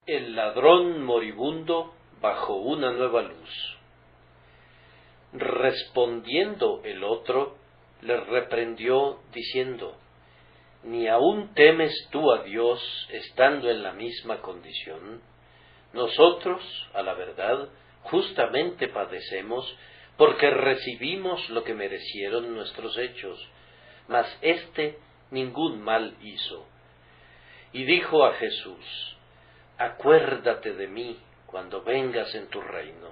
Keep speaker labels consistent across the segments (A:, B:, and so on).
A: El ladrón moribundo bajo una nueva luz. Respondiendo el otro, le reprendió diciendo: ¿Ni aún temes tú a Dios estando en la misma condición? Nosotros, a la verdad, justamente padecemos, porque recibimos lo que merecieron nuestros hechos, mas éste ningún mal hizo. Y dijo a Jesús: Acuérdate de mí cuando vengas en tu reino.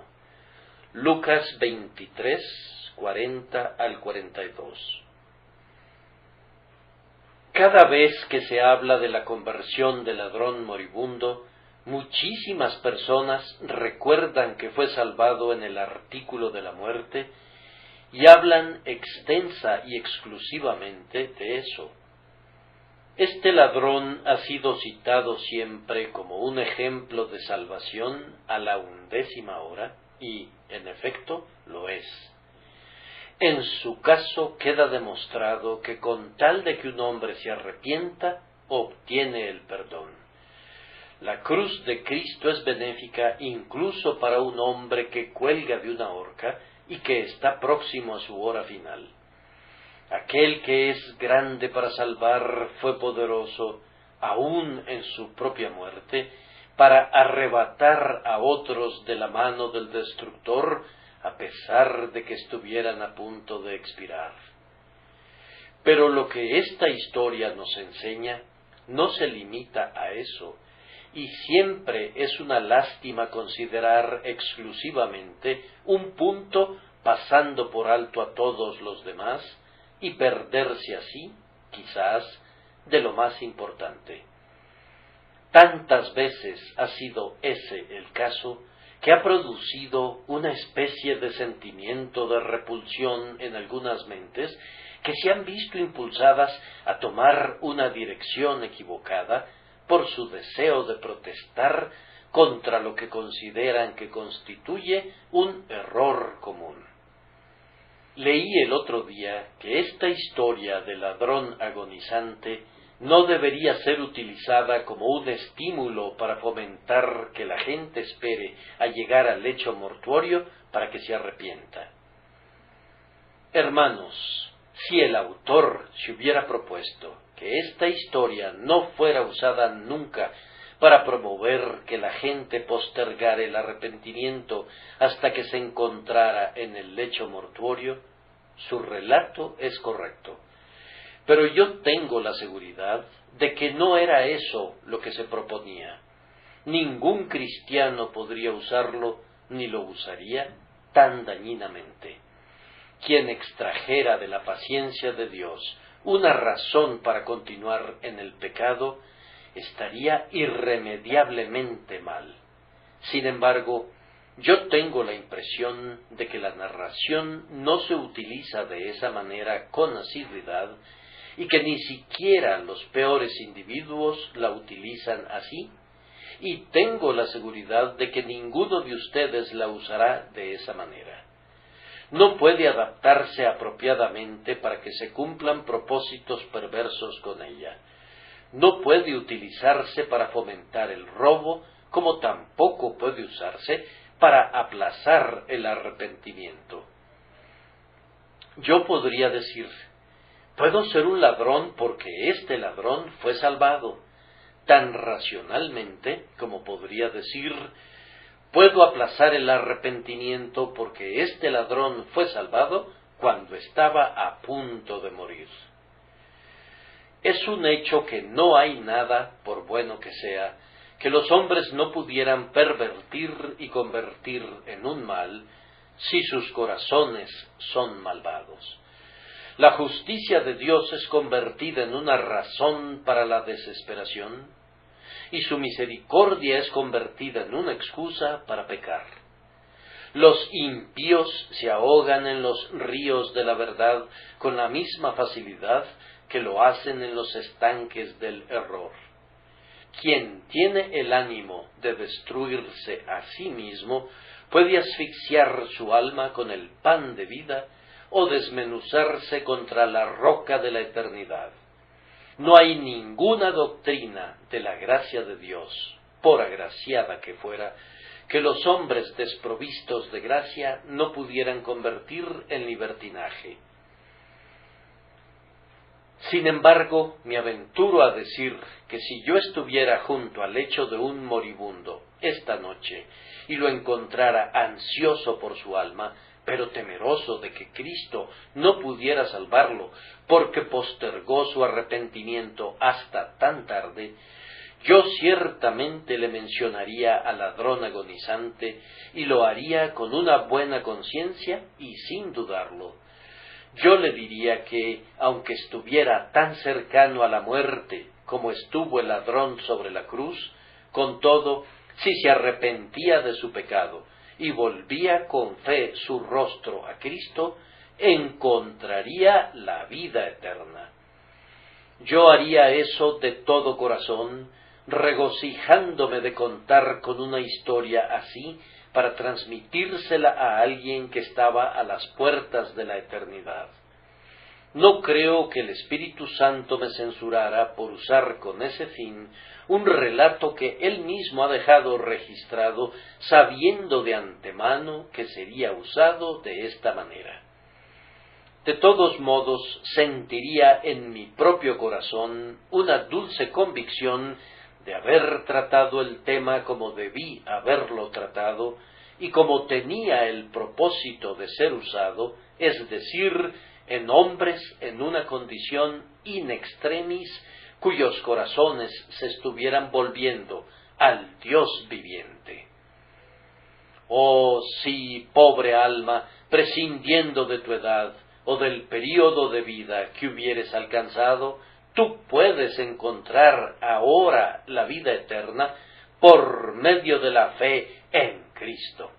A: Lucas 23, 40 al 42. Cada vez que se habla de la conversión del ladrón moribundo, muchísimas personas recuerdan que fue salvado en el artículo de la muerte y hablan extensa y exclusivamente de eso. Este ladrón ha sido citado siempre como un ejemplo de salvación a la 11ª hora, y, en efecto, lo es. En su caso queda demostrado que con tal de que un hombre se arrepienta, obtiene el perdón. La cruz de Cristo es benéfica incluso para un hombre que cuelga de una horca y que está próximo a su hora final. Aquel que es grande para salvar fue poderoso, aun en su propia muerte, para arrebatar a otros de la mano del destructor, a pesar de que estuvieran a punto de expirar. Pero lo que esta historia nos enseña no se limita a eso, y siempre es una lástima considerar exclusivamente un punto pasando por alto a todos los demás, y perderse así, quizás, de lo más importante. Tantas veces ha sido ese el caso que ha producido una especie de sentimiento de repulsión en algunas mentes que se han visto impulsadas a tomar una dirección equivocada por su deseo de protestar contra lo que consideran que constituye un error común. Leí el otro día que esta historia del ladrón agonizante no debería ser utilizada como un estímulo para fomentar que la gente espere a llegar al lecho mortuorio para que se arrepienta. Hermanos, si el autor se hubiera propuesto que esta historia no fuera usada nunca para promover que la gente postergara el arrepentimiento hasta que se encontrara en el lecho mortuorio, su relato es correcto. Pero yo tengo la seguridad de que no era eso lo que se proponía. Ningún cristiano podría usarlo, ni lo usaría tan dañinamente. Quien extrajera de la paciencia de Dios una razón para continuar en el pecado, estaría irremediablemente mal. Sin embargo, yo tengo la impresión de que la narración no se utiliza de esa manera con asiduidad y que ni siquiera los peores individuos la utilizan así, y tengo la seguridad de que ninguno de ustedes la usará de esa manera. No puede adaptarse apropiadamente para que se cumplan propósitos perversos con ella. No puede utilizarse para fomentar el robo, como tampoco puede usarse para aplazar el arrepentimiento. Yo podría decir: puedo ser un ladrón porque este ladrón fue salvado, tan racionalmente como podría decir: puedo aplazar el arrepentimiento porque este ladrón fue salvado cuando estaba a punto de morir. Es un hecho que no hay nada, por bueno que sea, que los hombres no pudieran pervertir y convertir en un mal si sus corazones son malvados. La justicia de Dios es convertida en una razón para la desesperación, y su misericordia es convertida en una excusa para pecar. Los impíos se ahogan en los ríos de la verdad con la misma facilidad que lo hacen en los estanques del error. Quien tiene el ánimo de destruirse a sí mismo puede asfixiar su alma con el pan de vida o desmenuzarse contra la roca de la eternidad. No hay ninguna doctrina de la gracia de Dios, por agraciada que fuera, que los hombres desprovistos de gracia no pudieran convertir en libertinaje. Sin embargo, me aventuro a decir que si yo estuviera junto al lecho de un moribundo esta noche y lo encontrara ansioso por su alma, pero temeroso de que Cristo no pudiera salvarlo porque postergó su arrepentimiento hasta tan tarde, yo ciertamente le mencionaría al ladrón agonizante y lo haría con una buena conciencia y sin dudarlo. Yo le diría que, aunque estuviera tan cercano a la muerte como estuvo el ladrón sobre la cruz, con todo, si se arrepentía de su pecado y volvía con fe su rostro a Cristo, encontraría la vida eterna. Yo haría eso de todo corazón, regocijándome de contar con una historia así para transmitírsela a alguien que estaba a las puertas de la eternidad. No creo que el Espíritu Santo me censurara por usar con ese fin un relato que él mismo ha dejado registrado, sabiendo de antemano que sería usado de esta manera. De todos modos, sentiría en mi propio corazón una dulce convicción de haber tratado el tema como debí haberlo tratado y como tenía el propósito de ser usado, es decir, en hombres en una condición in extremis cuyos corazones se estuvieran volviendo al Dios viviente. Oh, sí, pobre alma, prescindiendo de tu edad o del período de vida que hubieres alcanzado, tú puedes encontrar ahora la vida eterna por medio de la fe en Cristo.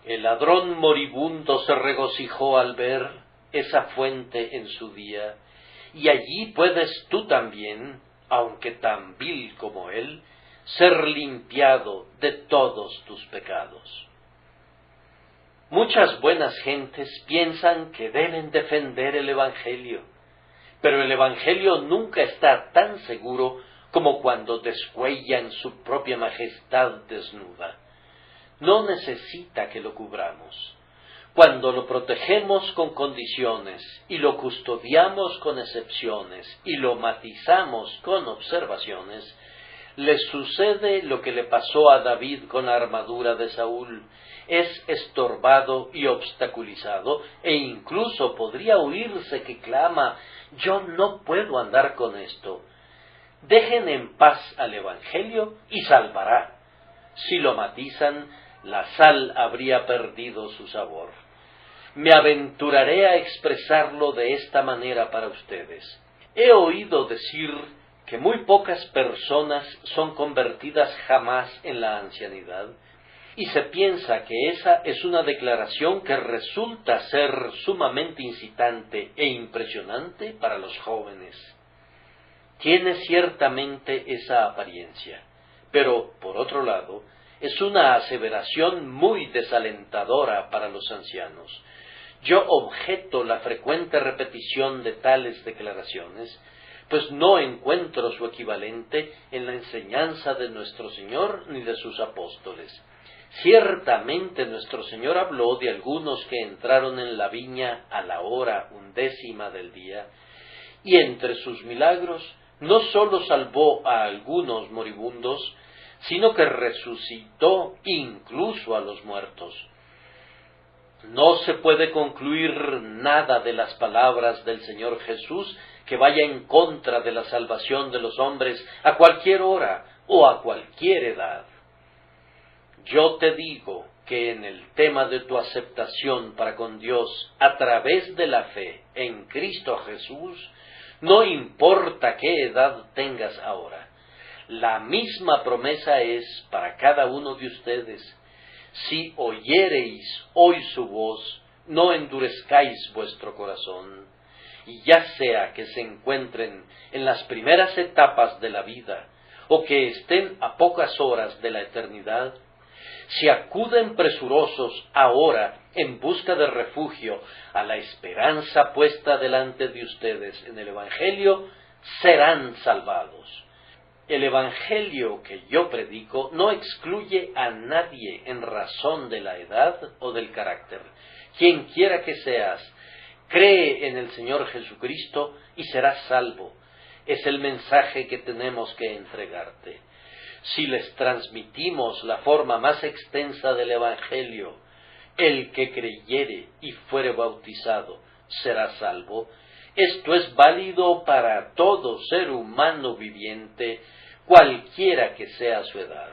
A: El ladrón moribundo se regocijó al ver esa fuente en su día, y allí puedes tú también, aunque tan vil como él, ser limpiado de todos tus pecados. Muchas buenas gentes piensan que deben defender el Evangelio, pero el Evangelio nunca está tan seguro como cuando descuellan su propia majestad desnuda. No necesita que lo cubramos. Cuando lo protegemos con condiciones y lo custodiamos con excepciones y lo matizamos con observaciones, le sucede lo que le pasó a David con la armadura de Saúl. Es estorbado y obstaculizado, e incluso podría oírse que clama: yo no puedo andar con esto. Dejen en paz al Evangelio y salvará. Si lo matizan, la sal habría perdido su sabor. Me aventuraré a expresarlo de esta manera para ustedes. He oído decir que muy pocas personas son convertidas jamás en la ancianidad, y se piensa que esa es una declaración que resulta ser sumamente incitante e impresionante para los jóvenes. Tiene ciertamente esa apariencia, pero, por otro lado, es una aseveración muy desalentadora para los ancianos. Yo objeto la frecuente repetición de tales declaraciones, pues no encuentro su equivalente en la enseñanza de nuestro Señor ni de sus apóstoles. Ciertamente nuestro Señor habló de algunos que entraron en la viña a la hora 11 del día, y entre sus milagros no sólo salvó a algunos moribundos, sino que resucitó incluso a los muertos. No se puede concluir nada de las palabras del Señor Jesús que vaya en contra de la salvación de los hombres a cualquier hora o a cualquier edad. Yo te digo que en el tema de tu aceptación para con Dios a través de la fe en Cristo Jesús, no importa qué edad tengas ahora, la misma promesa es para cada uno de ustedes: si oyereis hoy su voz, no endurezcáis vuestro corazón. Y ya sea que se encuentren en las primeras etapas de la vida, o que estén a pocas horas de la eternidad, si acuden presurosos ahora en busca de refugio a la esperanza puesta delante de ustedes en el Evangelio, serán salvados. El Evangelio que yo predico no excluye a nadie en razón de la edad o del carácter. Quien quiera que seas, cree en el Señor Jesucristo y serás salvo. Es el mensaje que tenemos que entregarte. Si les transmitimos la forma más extensa del Evangelio, el que creyere y fuere bautizado será salvo, esto es válido para todo ser humano viviente, cualquiera que sea su edad.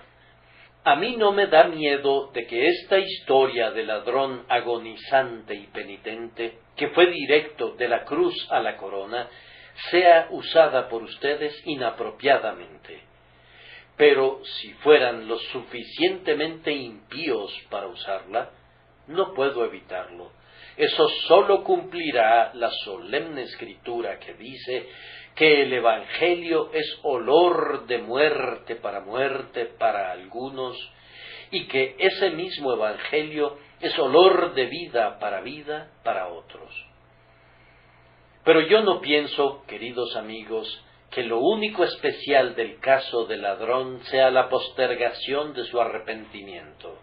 A: A mí no me da miedo de que esta historia del ladrón agonizante y penitente, que fue directo de la cruz a la corona, sea usada por ustedes inapropiadamente. Pero si fueran lo suficientemente impíos para usarla, no puedo evitarlo. Eso sólo cumplirá la solemne escritura que dice que el Evangelio es olor de muerte para algunos, y que ese mismo Evangelio es olor de vida para otros. Pero yo no pienso, queridos amigos, que lo único especial del caso del ladrón sea la postergación de su arrepentimiento.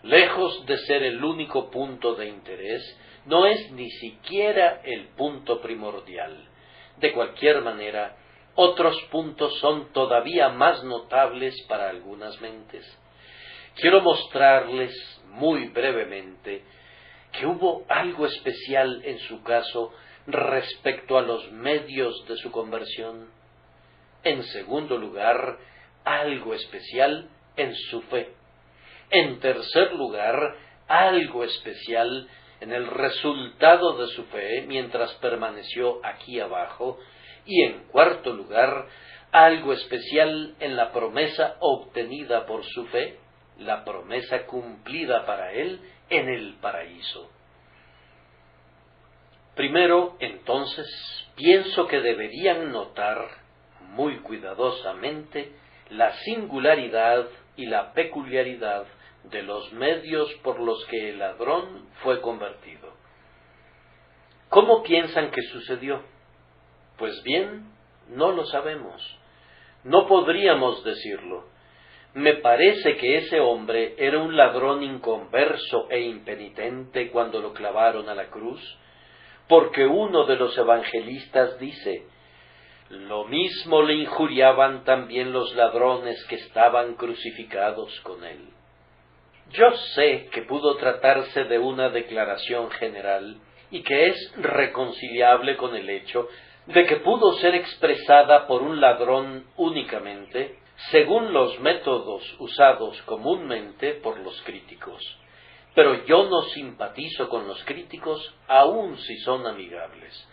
A: Lejos de ser el único punto de interés, no es ni siquiera el punto primordial. De cualquier manera, otros puntos son todavía más notables para algunas mentes. Quiero mostrarles muy brevemente que hubo algo especial en su caso respecto a los medios de su conversión. En segundo lugar, algo especial en su fe. En tercer lugar, algo especial en el resultado de su fe mientras permaneció aquí abajo. Y en cuarto lugar, algo especial en la promesa obtenida por su fe, la promesa cumplida para él en el paraíso. Primero, entonces, pienso que deberían notar muy cuidadosamente la singularidad y la peculiaridad de los medios por los que el ladrón fue convertido. ¿Cómo piensan que sucedió? Pues bien, no lo sabemos. No podríamos decirlo. Me parece que ese hombre era un ladrón inconverso e impenitente cuando lo clavaron a la cruz, porque uno de los evangelistas dice: lo mismo le injuriaban también los ladrones que estaban crucificados con él. Yo sé que pudo tratarse de una declaración general y que es reconciliable con el hecho de que pudo ser expresada por un ladrón únicamente, según los métodos usados comúnmente por los críticos. Pero yo no simpatizo con los críticos, aun si son amigables.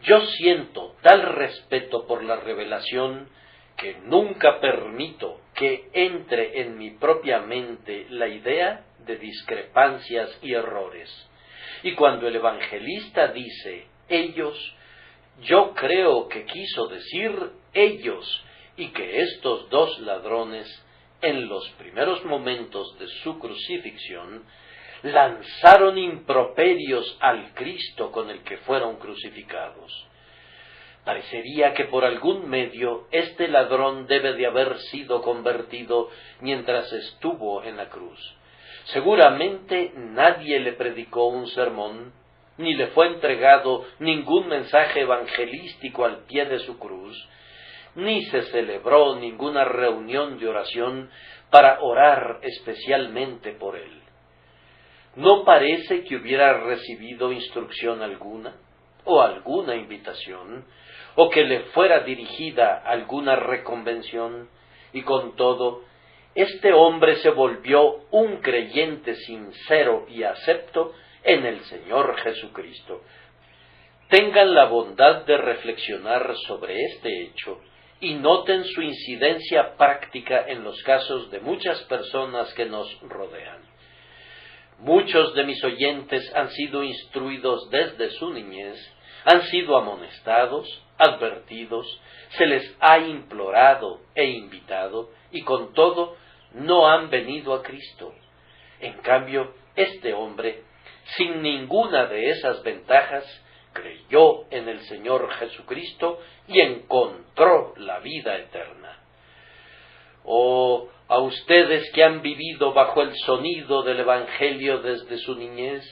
A: Yo siento tal respeto por la revelación que nunca permito que entre en mi propia mente la idea de discrepancias y errores. Y cuando el evangelista dice ellos, yo creo que quiso decir ellos, y que estos dos ladrones, en los primeros momentos de su crucifixión, lanzaron improperios al Cristo con el que fueron crucificados. Parecería que por algún medio este ladrón debe de haber sido convertido mientras estuvo en la cruz. Seguramente nadie le predicó un sermón, ni le fue entregado ningún mensaje evangelístico al pie de su cruz, ni se celebró ninguna reunión de oración para orar especialmente por él. ¿No parece que hubiera recibido instrucción alguna, o alguna invitación, o que le fuera dirigida alguna reconvención? Y con todo, este hombre se volvió un creyente sincero y acepto en el Señor Jesucristo. Tengan la bondad de reflexionar sobre este hecho y noten su incidencia práctica en los casos de muchas personas que nos rodean. Muchos de mis oyentes han sido instruidos desde su niñez, han sido amonestados, advertidos, se les ha implorado e invitado, y con todo no han venido a Cristo. En cambio, este hombre, sin ninguna de esas ventajas, creyó en el Señor Jesucristo y encontró la vida eterna. Oh, a ustedes que han vivido bajo el sonido del Evangelio desde su niñez,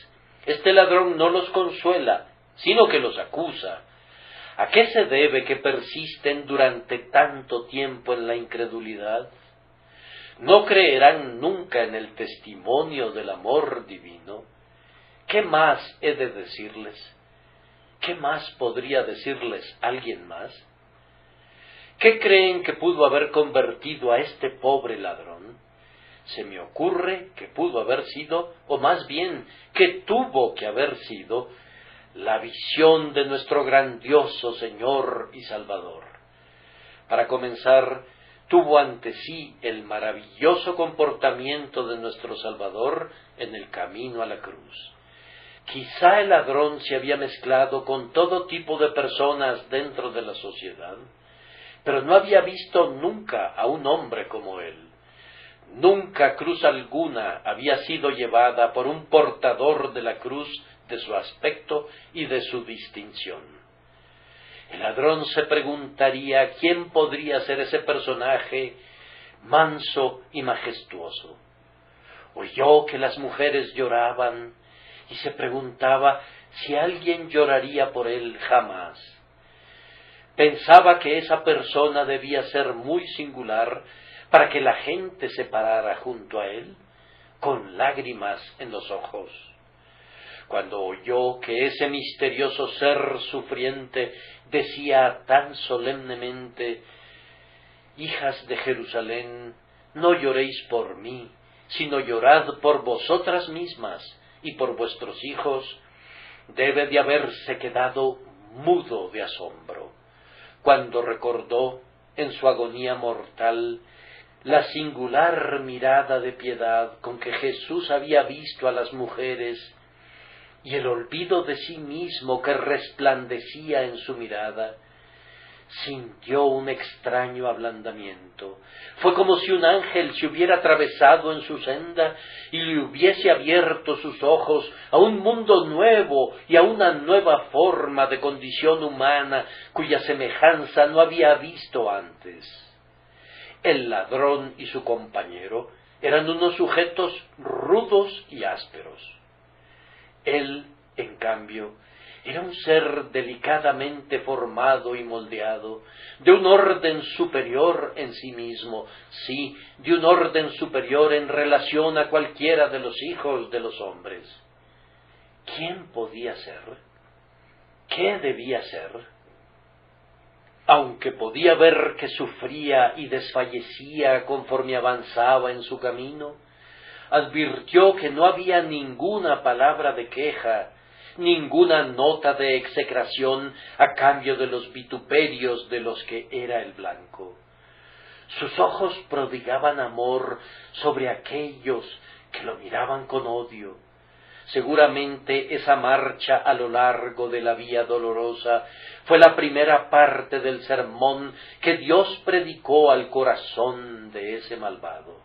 A: este ladrón no los consuela, sino que los acusa. ¿A qué se debe que persisten durante tanto tiempo en la incredulidad? ¿No creerán nunca en el testimonio del amor divino? ¿Qué más he de decirles? ¿Qué más podría decirles alguien más? ¿Qué creen que pudo haber convertido a este pobre ladrón? Se me ocurre que pudo haber sido, o más bien, que tuvo que haber sido, la visión de nuestro grandioso Señor y Salvador. Para comenzar, tuvo ante sí el maravilloso comportamiento de nuestro Salvador en el camino a la cruz. Quizá el ladrón se había mezclado con todo tipo de personas dentro de la sociedad, pero no había visto nunca a un hombre como él. Nunca cruz alguna había sido llevada por un portador de la cruz de su aspecto y de su distinción. El ladrón se preguntaría quién podría ser ese personaje manso y majestuoso. Oyó que las mujeres lloraban y se preguntaba si alguien lloraría por él jamás. Pensaba que esa persona debía ser muy singular para que la gente se parara junto a él, con lágrimas en los ojos. Cuando oyó que ese misterioso ser sufriente decía tan solemnemente: «Hijas de Jerusalén, no lloréis por mí, sino llorad por vosotras mismas y por vuestros hijos», debe de haberse quedado mudo de asombro, cuando recordó en su agonía mortal la singular mirada de piedad con que Jesús había visto a las mujeres y el olvido de sí mismo que resplandecía en su mirada. Sintió un extraño ablandamiento. Fue como si un ángel se hubiera atravesado en su senda y le hubiese abierto sus ojos a un mundo nuevo y a una nueva forma de condición humana cuya semejanza no había visto antes. El ladrón y su compañero eran unos sujetos rudos y ásperos. Él, en cambio, era un ser delicadamente formado y moldeado, de un orden superior en sí mismo, sí, de un orden superior en relación a cualquiera de los hijos de los hombres. ¿Quién podía ser? ¿Qué debía ser? Aunque podía ver que sufría y desfallecía conforme avanzaba en su camino, advirtió que no había ninguna palabra de queja, ninguna nota de execración a cambio de los vituperios de los que era el blanco. Sus ojos prodigaban amor sobre aquellos que lo miraban con odio. Seguramente esa marcha a lo largo de la vía dolorosa fue la primera parte del sermón que Dios predicó al corazón de ese malvado.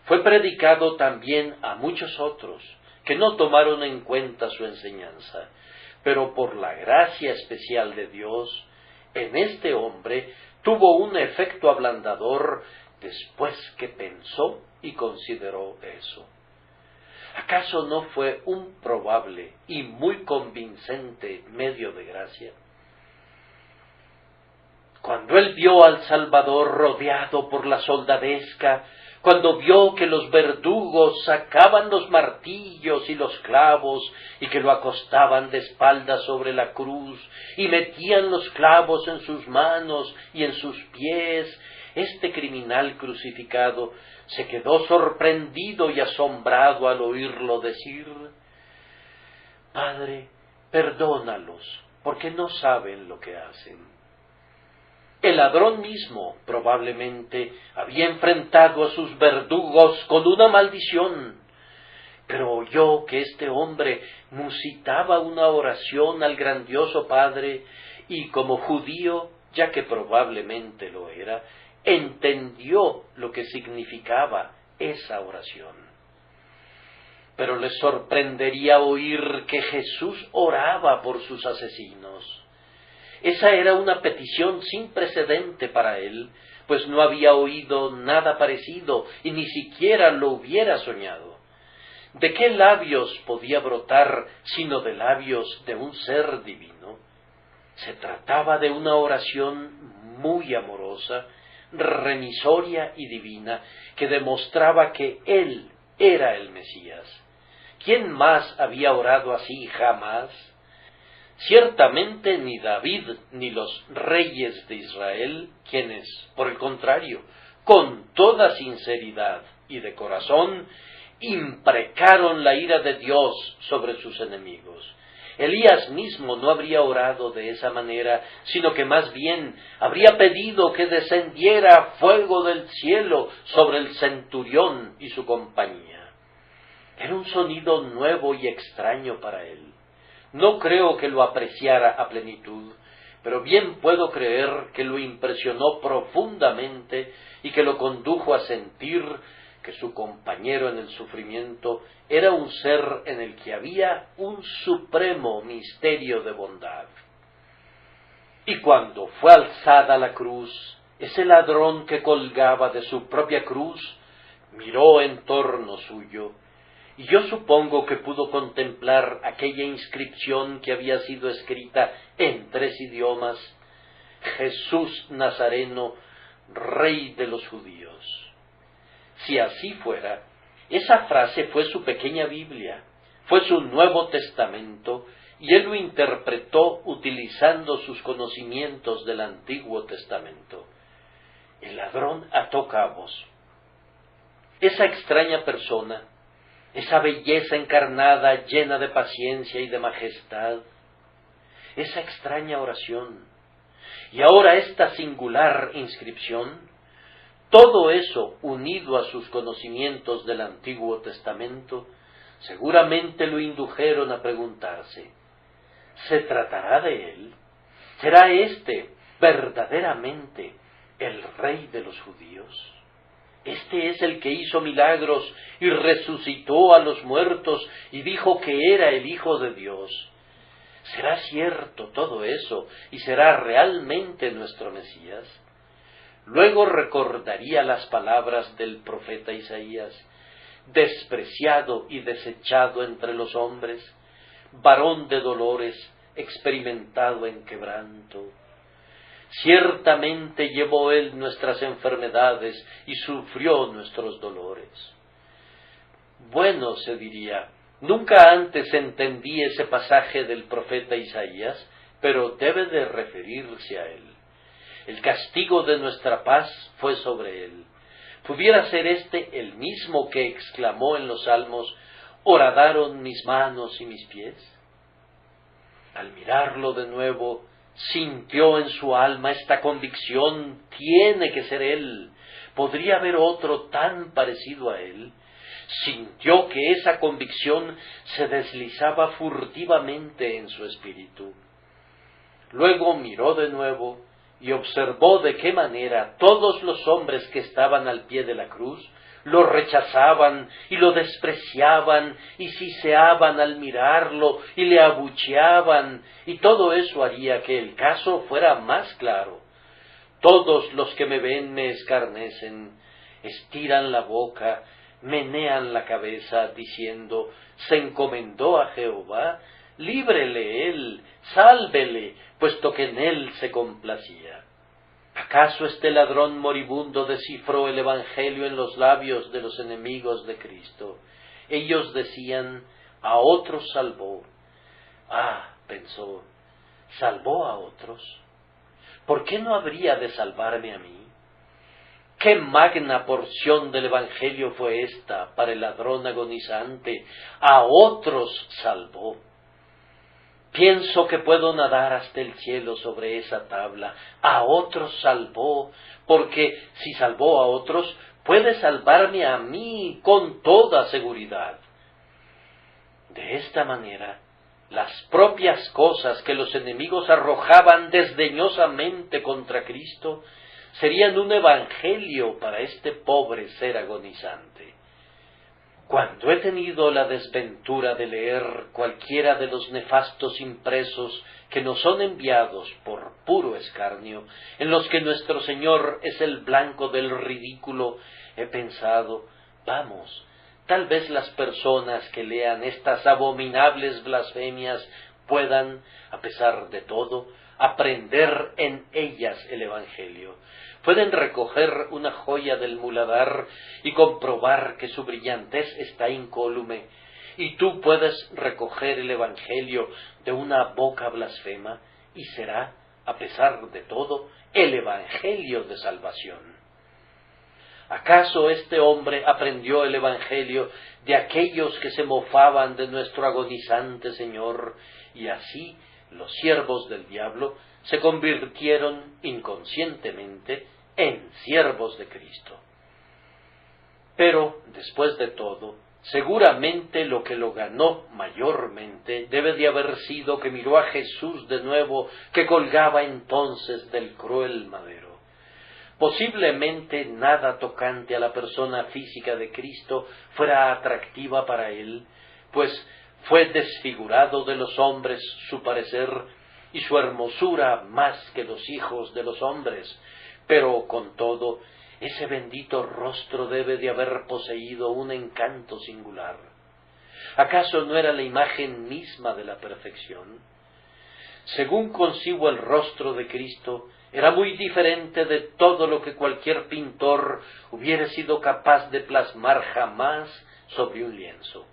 A: Fue predicado también a muchos otros que no tomaron en cuenta su enseñanza, pero por la gracia especial de Dios, en este hombre tuvo un efecto ablandador después que pensó y consideró eso. ¿Acaso no fue un probable y muy convincente medio de gracia? Cuando él vio al Salvador rodeado por la soldadesca, cuando vio que los verdugos sacaban los martillos y los clavos y que lo acostaban de espaldas sobre la cruz y metían los clavos en sus manos y en sus pies, este criminal crucificado se quedó sorprendido y asombrado al oírlo decir: «Padre, perdónalos, porque no saben lo que hacen». El ladrón mismo probablemente había enfrentado a sus verdugos con una maldición, pero oyó que este hombre musitaba una oración al grandioso Padre y como judío, ya que probablemente lo era, entendió lo que significaba esa oración. Pero le sorprendería oír que Jesús oraba por sus asesinos. Esa era una petición sin precedente para él, pues no había oído nada parecido y ni siquiera lo hubiera soñado. ¿De qué labios podía brotar sino de labios de un ser divino? Se trataba de una oración muy amorosa, remisoria y divina, que demostraba que él era el Mesías. ¿Quién más había orado así jamás? Ciertamente ni David ni los reyes de Israel, quienes, por el contrario, con toda sinceridad y de corazón, imprecaron la ira de Dios sobre sus enemigos. Elías mismo no habría orado de esa manera, sino que más bien habría pedido que descendiera fuego del cielo sobre el centurión y su compañía. Era un sonido nuevo y extraño para él. No creo que lo apreciara a plenitud, pero bien puedo creer que lo impresionó profundamente y que lo condujo a sentir que su compañero en el sufrimiento era un ser en el que había un supremo misterio de bondad. Y cuando fue alzada la cruz, ese ladrón que colgaba de su propia cruz miró en torno suyo, y yo supongo que pudo contemplar aquella inscripción que había sido escrita en 3 idiomas: Jesús Nazareno, Rey de los Judíos. Si así fuera, esa frase fue su pequeña Biblia, fue su Nuevo Testamento, y él lo interpretó utilizando sus conocimientos del Antiguo Testamento. El ladrón ató cabos. Esa extraña persona, esa belleza encarnada llena de paciencia y de majestad, esa extraña oración, y ahora esta singular inscripción, todo eso, unido a sus conocimientos del Antiguo Testamento, seguramente lo indujeron a preguntarse: ¿se tratará de él? ¿Será éste verdaderamente el Rey de los Judíos? Este es el que hizo milagros y resucitó a los muertos y dijo que era el Hijo de Dios. ¿Será cierto todo eso y será realmente nuestro Mesías? Luego recordaría las palabras del profeta Isaías: despreciado y desechado entre los hombres, varón de dolores, experimentado en quebranto. Ciertamente llevó él nuestras enfermedades y sufrió nuestros dolores. Bueno, se diría, nunca antes entendí ese pasaje del profeta Isaías, pero debe de referirse a él. El castigo de nuestra paz fue sobre él. ¿Pudiera ser este el mismo que exclamó en los Salmos: horadaron mis manos y mis pies? Al mirarlo de nuevo, sintió en su alma esta convicción: tiene que ser él. ¿Podría haber otro tan parecido a él? Sintió que esa convicción se deslizaba furtivamente en su espíritu. Luego miró de nuevo y observó de qué manera todos los hombres que estaban al pie de la cruz lo rechazaban y lo despreciaban y siseaban al mirarlo y le abucheaban, y todo eso haría que el caso fuera más claro. Todos los que me ven me escarnecen, estiran la boca, menean la cabeza, diciendo: se encomendó a Jehová, líbrele él, sálvele, puesto que en él se complacía. ¿Acaso este ladrón moribundo descifró el Evangelio en los labios de los enemigos de Cristo? Ellos decían: a otros salvó. Ah, pensó, ¿salvó a otros? ¿Por qué no habría de salvarme a mí? ¿Qué magna porción del Evangelio fue esta para el ladrón agonizante? A otros salvó. Pienso que puedo nadar hasta el cielo sobre esa tabla. A otros salvó, porque si salvó a otros, puede salvarme a mí con toda seguridad. De esta manera, las propias cosas que los enemigos arrojaban desdeñosamente contra Cristo serían un evangelio para este pobre ser agonizante. Cuando he tenido la desventura de leer cualquiera de los nefastos impresos que nos son enviados por puro escarnio, en los que nuestro Señor es el blanco del ridículo, he pensado, vamos, tal vez las personas que lean estas abominables blasfemias puedan, a pesar de todo, aprender en ellas el Evangelio. Pueden recoger una joya del muladar y comprobar que su brillantez está incólume, y tú puedes recoger el Evangelio de una boca blasfema, y será, a pesar de todo, el Evangelio de salvación. ¿Acaso este hombre aprendió el Evangelio de aquellos que se mofaban de nuestro agonizante Señor, y así los siervos del diablo se convirtieron inconscientemente en siervos de Cristo? Pero, después de todo, seguramente lo que lo ganó mayormente debe de haber sido que miró a Jesús de nuevo, que colgaba entonces del cruel madero. Posiblemente nada tocante a la persona física de Cristo fuera atractiva para él, pues fue desfigurado de los hombres su parecer, y su hermosura más que los hijos de los hombres, pero con todo, ese bendito rostro debe de haber poseído un encanto singular. ¿Acaso no era la imagen misma de la perfección? Según concibo el rostro de Cristo, era muy diferente de todo lo que cualquier pintor hubiera sido capaz de plasmar jamás sobre un lienzo.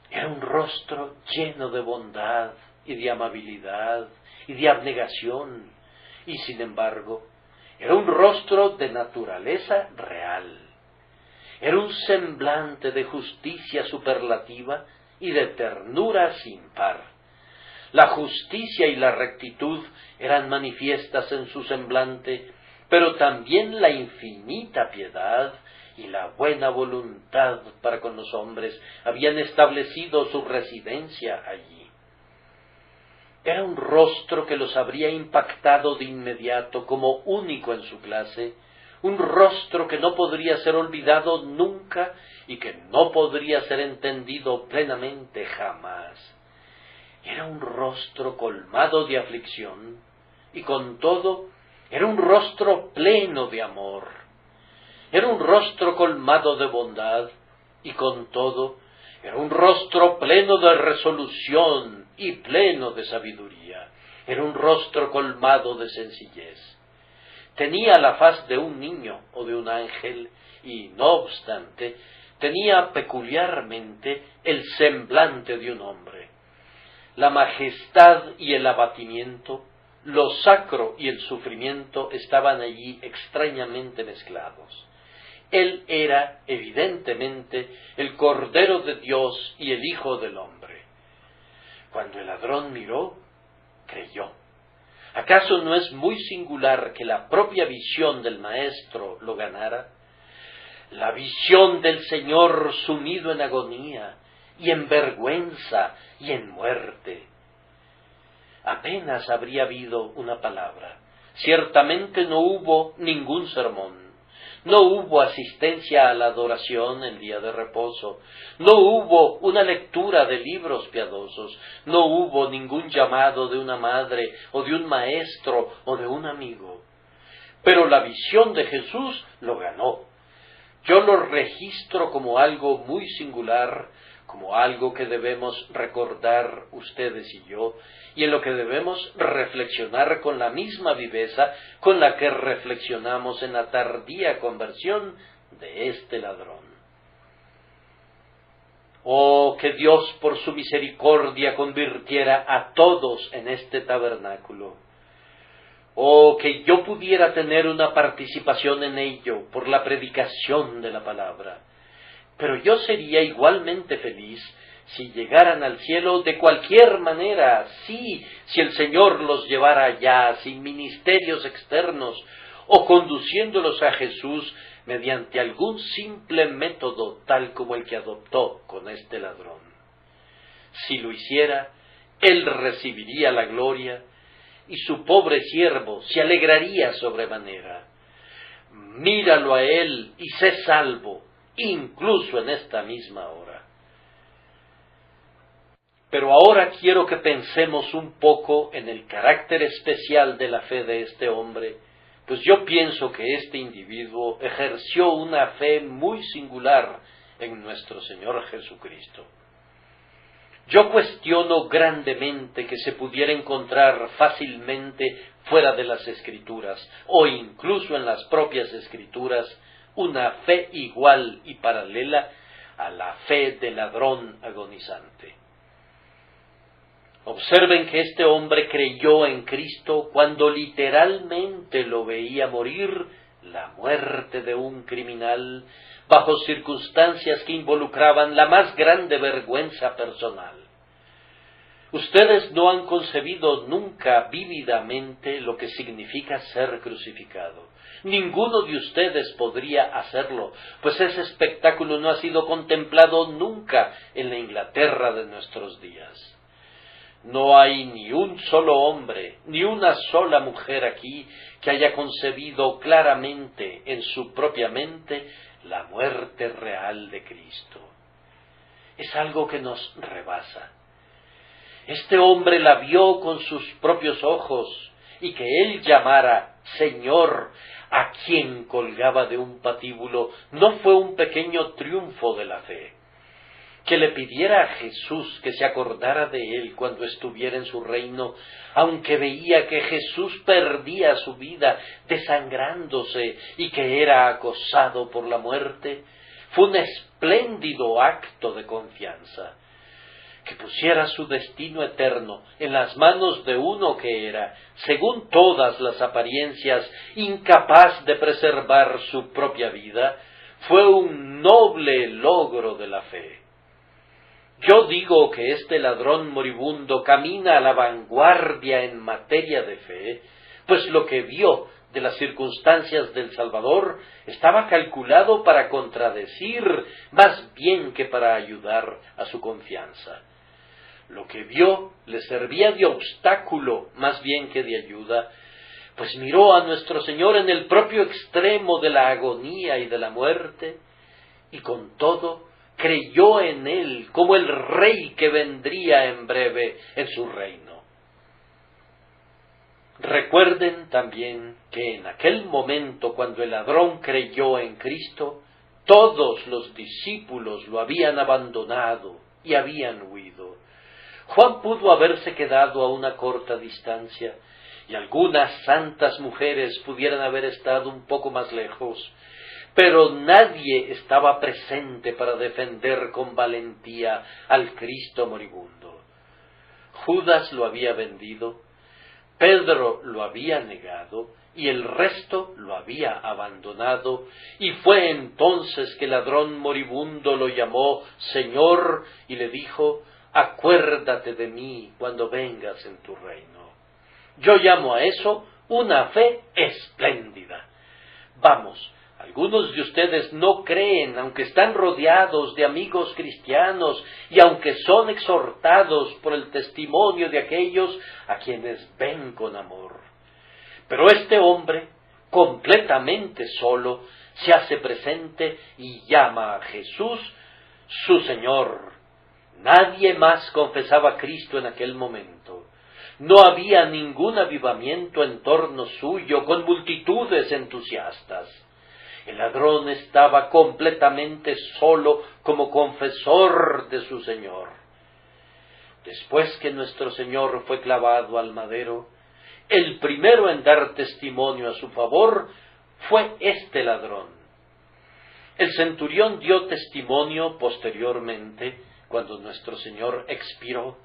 A: Era un rostro lleno de bondad y de amabilidad y de abnegación, y sin embargo, era un rostro de naturaleza real. Era un semblante de justicia superlativa y de ternura sin par. La justicia y la rectitud eran manifiestas en su semblante, pero también la infinita piedad y la buena voluntad para con los hombres habían establecido su residencia allí. Era un rostro que los habría impactado de inmediato como único en su clase, un rostro que no podría ser olvidado nunca y que no podría ser entendido plenamente jamás. Era un rostro colmado de aflicción, y con todo era un rostro pleno de amor. Era un rostro colmado de bondad, y con todo era un rostro pleno de resolución y pleno de sabiduría. Era un rostro colmado de sencillez. Tenía la faz de un niño o de un ángel, y no obstante, tenía peculiarmente el semblante de un hombre. La majestad y el abatimiento, lo sacro y el sufrimiento estaban allí extrañamente mezclados. Él era, evidentemente, el Cordero de Dios y el Hijo del Hombre. Cuando el ladrón miró, creyó. ¿Acaso no es muy singular que la propia visión del Maestro lo ganara? La visión del Señor sumido en agonía, y en vergüenza, y en muerte. Apenas habría habido una palabra. Ciertamente no hubo ningún sermón. No hubo asistencia a la adoración en día de reposo. No hubo una lectura de libros piadosos. No hubo ningún llamado de una madre, o de un maestro, o de un amigo. Pero la visión de Jesús lo ganó. Yo lo registro como algo muy singular, como algo que debemos recordar ustedes y yo, y en lo que debemos reflexionar con la misma viveza con la que reflexionamos en la tardía conversión de este ladrón. Oh, que Dios por su misericordia convirtiera a todos en este tabernáculo. Oh, que yo pudiera tener una participación en ello por la predicación de la palabra. Pero yo sería igualmente feliz si llegaran al cielo de cualquier manera, sí, si el Señor los llevara allá sin ministerios externos, o conduciéndolos a Jesús mediante algún simple método tal como el que adoptó con este ladrón. Si lo hiciera, él recibiría la gloria, y su pobre siervo se alegraría sobremanera. Míralo a él y sé salvo, incluso en esta misma hora. Pero ahora quiero que pensemos un poco en el carácter especial de la fe de este hombre, pues yo pienso que este individuo ejerció una fe muy singular en nuestro Señor Jesucristo. Yo cuestiono grandemente que se pudiera encontrar fácilmente fuera de las Escrituras, o incluso en las propias Escrituras, una fe igual y paralela a la fe del ladrón agonizante. Observen que este hombre creyó en Cristo cuando literalmente lo veía morir, la muerte de un criminal, bajo circunstancias que involucraban la más grande vergüenza personal. Ustedes no han concebido nunca vívidamente lo que significa ser crucificado. Ninguno de ustedes podría hacerlo, pues ese espectáculo no ha sido contemplado nunca en la Inglaterra de nuestros días. No hay ni un solo hombre, ni una sola mujer aquí que haya concebido claramente en su propia mente la muerte real de Cristo. Es algo que nos rebasa. Este hombre la vio con sus propios ojos, y que él llamara Señor a quien colgaba de un patíbulo no fue un pequeño triunfo de la fe. Que le pidiera a Jesús que se acordara de él cuando estuviera en su reino, aunque veía que Jesús perdía su vida desangrándose y que era acosado por la muerte, fue un espléndido acto de confianza. Que pusiera su destino eterno en las manos de uno que era, según todas las apariencias, incapaz de preservar su propia vida, fue un noble logro de la fe. Yo digo que este ladrón moribundo camina a la vanguardia en materia de fe, pues lo que vio de las circunstancias del Salvador estaba calculado para contradecir más bien que para ayudar a su confianza. Lo que vio le servía de obstáculo más bien que de ayuda, pues miró a nuestro Señor en el propio extremo de la agonía y de la muerte, y con todo creyó en él como el rey que vendría en breve en su reino. Recuerden también que en aquel momento cuando el ladrón creyó en Cristo, todos los discípulos lo habían abandonado y habían huido. Juan pudo haberse quedado a una corta distancia, y algunas santas mujeres pudieran haber estado un poco más lejos, pero nadie estaba presente para defender con valentía al Cristo moribundo. Judas lo había vendido, Pedro lo había negado, y el resto lo había abandonado, y fue entonces que el ladrón moribundo lo llamó Señor y le dijo: acuérdate de mí cuando vengas en tu reino. Yo llamo a eso una fe espléndida. Vamos, algunos de ustedes no creen, aunque están rodeados de amigos cristianos y aunque son exhortados por el testimonio de aquellos a quienes ven con amor. Pero este hombre, completamente solo, se hace presente y llama a Jesús su Señor. Nadie más confesaba a Cristo en aquel momento. No había ningún avivamiento en torno suyo con multitudes entusiastas. El ladrón estaba completamente solo como confesor de su Señor. Después que nuestro Señor fue clavado al madero, el primero en dar testimonio a su favor fue este ladrón. El centurión dio testimonio posteriormente, cuando nuestro Señor expiró,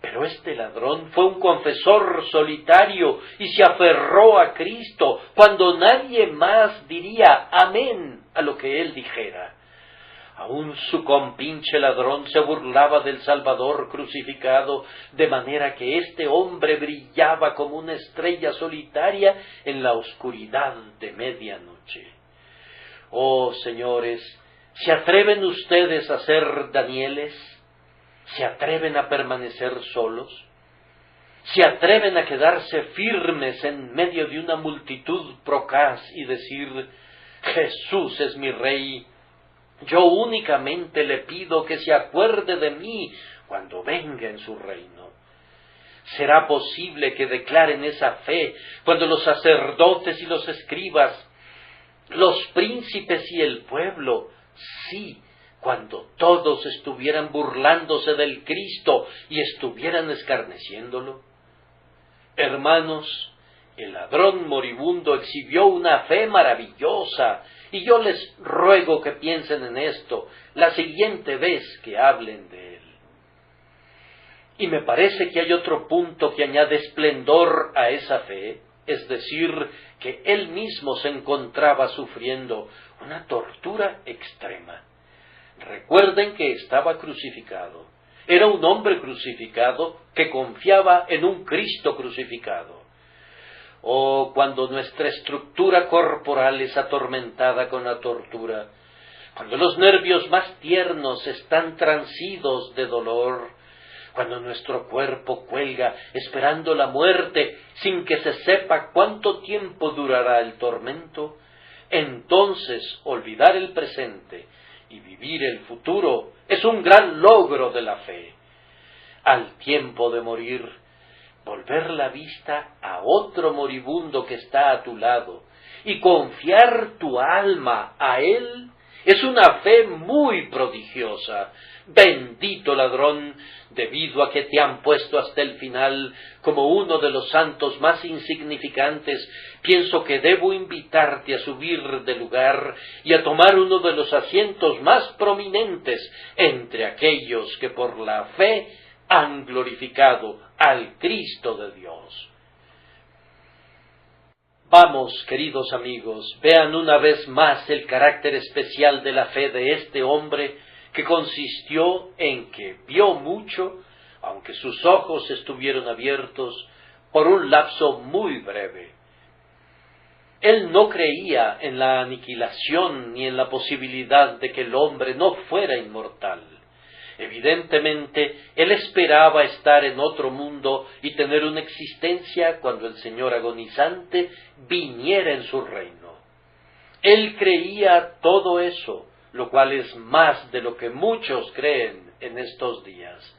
A: pero este ladrón fue un confesor solitario y se aferró a Cristo cuando nadie más diría amén a lo que él dijera. Aún su compinche ladrón se burlaba del Salvador crucificado, de manera que este hombre brillaba como una estrella solitaria en la oscuridad de medianoche. Oh, señores, ¿se atreven ustedes a ser Danieles? ¿Se atreven a permanecer solos? ¿Se atreven a quedarse firmes en medio de una multitud procaz y decir: Jesús es mi Rey, Yo únicamente le pido que se acuerde de mí cuando venga en su reino. ¿Será posible que declaren esa fe cuando los sacerdotes y los escribas, los príncipes y el pueblo, sí, cuando todos estuvieran burlándose del Cristo y estuvieran escarneciéndolo? Hermanos, el ladrón moribundo exhibió una fe maravillosa, y yo les ruego que piensen en esto la siguiente vez que hablen de él. Y me parece que hay otro punto que añade esplendor a esa fe, es decir, que él mismo se encontraba sufriendo una tortura extrema. Recuerden que estaba crucificado. Era un hombre crucificado que confiaba en un Cristo crucificado. Oh, cuando nuestra estructura corporal es atormentada con la tortura, cuando los nervios más tiernos están transidos de dolor, cuando nuestro cuerpo cuelga esperando la muerte sin que se sepa cuánto tiempo durará el tormento, entonces olvidar el presente y vivir el futuro es un gran logro de la fe. Al tiempo de morir, volver la vista a otro moribundo que está a tu lado y confiar tu alma a él es una fe muy prodigiosa. Bendito ladrón, debido a que te han puesto hasta el final como uno de los santos más insignificantes, pienso que debo invitarte a subir de lugar y a tomar uno de los asientos más prominentes entre aquellos que por la fe han glorificado al Cristo de Dios. Vamos, queridos amigos, vean una vez más el carácter especial de la fe de este hombre, que consistió en que vio mucho, aunque sus ojos estuvieron abiertos, por un lapso muy breve. Él no creía en la aniquilación ni en la posibilidad de que el hombre no fuera inmortal. Evidentemente, él esperaba estar en otro mundo y tener una existencia cuando el Señor agonizante viniera en su reino. Él creía todo eso, lo cual es más de lo que muchos creen en estos días.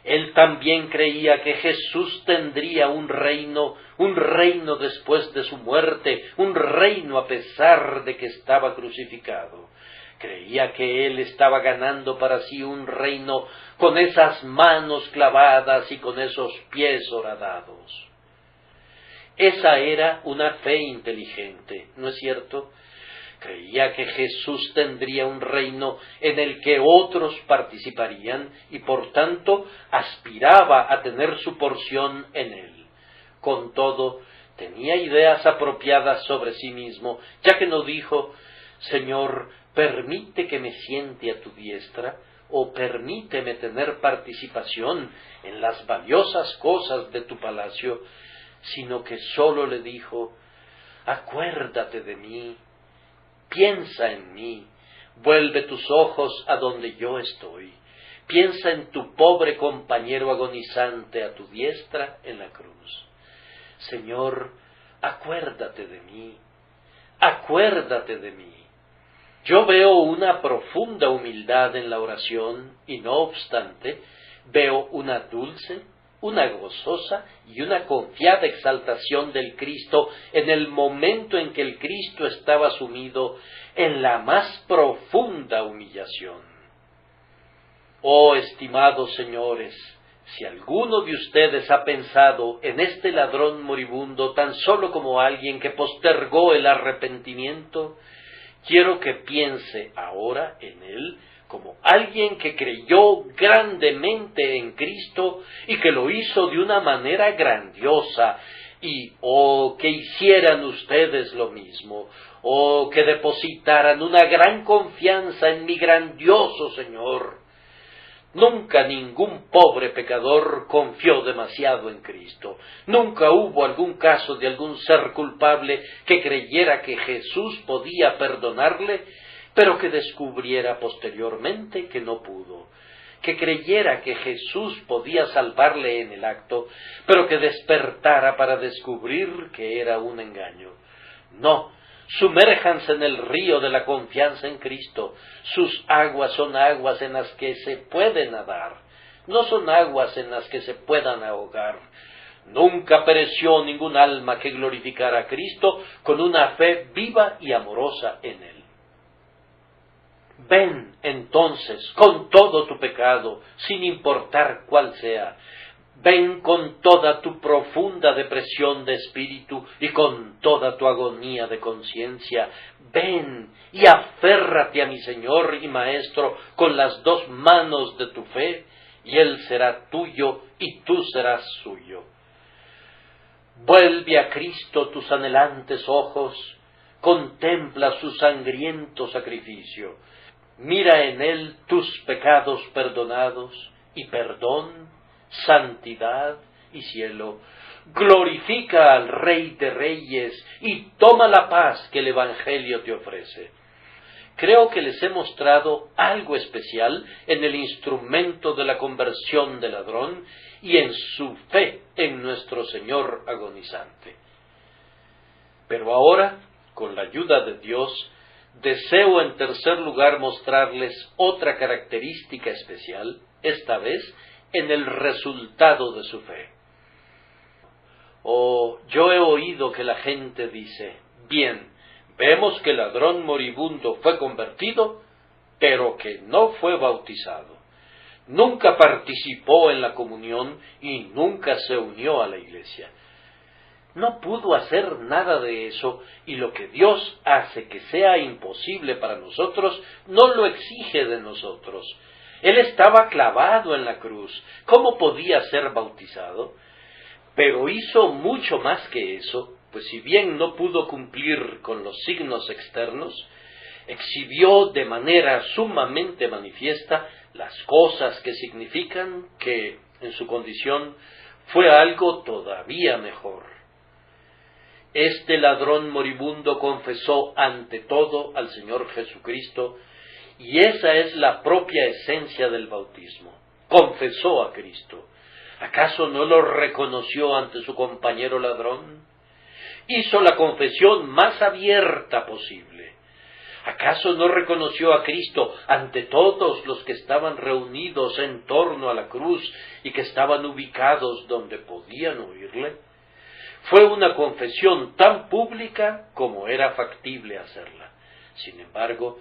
A: Él también creía que Jesús tendría un reino después de su muerte, un reino a pesar de que estaba crucificado. Creía que él estaba ganando para sí un reino con esas manos clavadas y con esos pies horadados. Esa era una fe inteligente, ¿no es cierto? Creía que Jesús tendría un reino en el que otros participarían y por tanto aspiraba a tener su porción en él. Con todo, tenía ideas apropiadas sobre sí mismo, ya que no dijo: Señor, permite que me siente a tu diestra, o permíteme tener participación en las valiosas cosas de tu palacio, sino que sólo le dijo: acuérdate de mí, piensa en mí, vuelve tus ojos a donde yo estoy, piensa en tu pobre compañero agonizante a tu diestra en la cruz. Señor, acuérdate de mí, acuérdate de mí. Yo veo una profunda humildad en la oración y no obstante veo una dulce, una gozosa y una confiada exaltación del Cristo en el momento en que el Cristo estaba sumido en la más profunda humillación. Oh, estimados señores, si alguno de ustedes ha pensado en este ladrón moribundo tan solo como alguien que postergó el arrepentimiento, quiero que piense ahora en él como alguien que creyó grandemente en Cristo y que lo hizo de una manera grandiosa, y que hicieran ustedes lo mismo, que depositaran una gran confianza en mi grandioso Señor. Nunca ningún pobre pecador confió demasiado en Cristo. Nunca hubo algún caso de algún ser culpable que creyera que Jesús podía perdonarle, pero que descubriera posteriormente que no pudo. Que creyera que Jesús podía salvarle en el acto, pero que despertara para descubrir que era un engaño. No, Sumérjanse en el río de la confianza en Cristo. Sus aguas son aguas en las que se puede nadar, no son aguas en las que se puedan ahogar. Nunca pereció ningún alma que glorificara a Cristo con una fe viva y amorosa en Él. Ven, entonces, con todo tu pecado, sin importar cuál sea. Ven con toda tu profunda depresión de espíritu y con toda tu agonía de conciencia. Ven y aférrate a mi Señor y Maestro con las dos manos de tu fe, y Él será tuyo y tú serás suyo. Vuelve a Cristo tus anhelantes ojos, contempla su sangriento sacrificio, mira en Él tus pecados perdonados, y perdón, santidad y cielo. Glorifica al Rey de Reyes y toma la paz que el Evangelio te ofrece. Creo que les he mostrado algo especial en el instrumento de la conversión del ladrón y en su fe en nuestro Señor agonizante. Pero ahora, con la ayuda de Dios, deseo en tercer lugar mostrarles otra característica especial, esta vez en el resultado de su fe. Yo he oído que la gente dice, bien, vemos que el ladrón moribundo fue convertido, pero que no fue bautizado. Nunca participó en la comunión y nunca se unió a la iglesia. No pudo hacer nada de eso, y lo que Dios hace que sea imposible para nosotros, no lo exige de nosotros. Él estaba clavado en la cruz. ¿Cómo podía ser bautizado? Pero hizo mucho más que eso, pues si bien no pudo cumplir con los signos externos, exhibió de manera sumamente manifiesta las cosas que significan que, en su condición, fue algo todavía mejor. Este ladrón moribundo confesó ante todo al Señor Jesucristo, y esa es la propia esencia del bautismo. Confesó a Cristo. ¿Acaso no lo reconoció ante su compañero ladrón? Hizo la confesión más abierta posible. ¿Acaso no reconoció a Cristo ante todos los que estaban reunidos en torno a la cruz y que estaban ubicados donde podían oírle? Fue una confesión tan pública como era factible hacerla. Sin embargo,